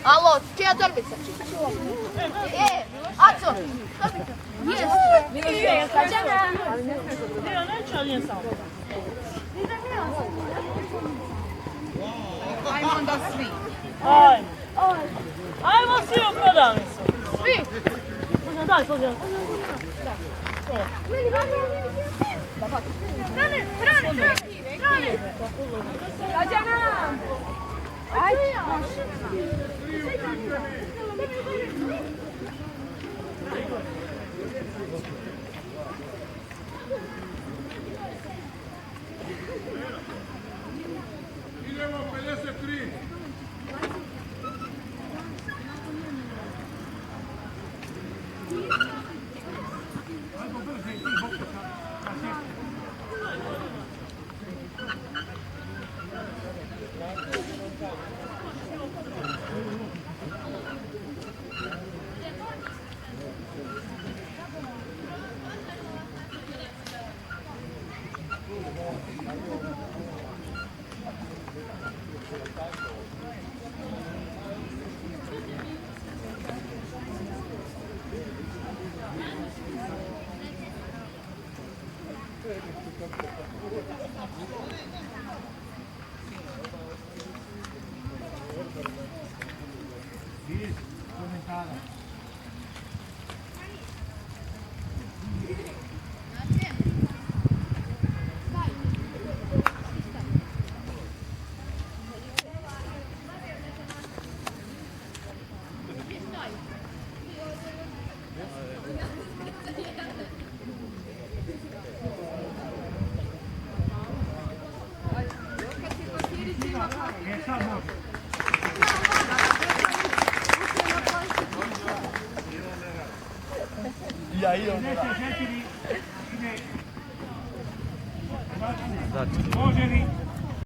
Alo, čija torbica? Aco, torbica. Jest. Ja neću, ali nije samo. Ajmo onda svi. Ajmo svi u prodavnicu. Svi. Daj, slođe. Hrane. Gađana. Ajde. Idemo 53. Ja idem. Može li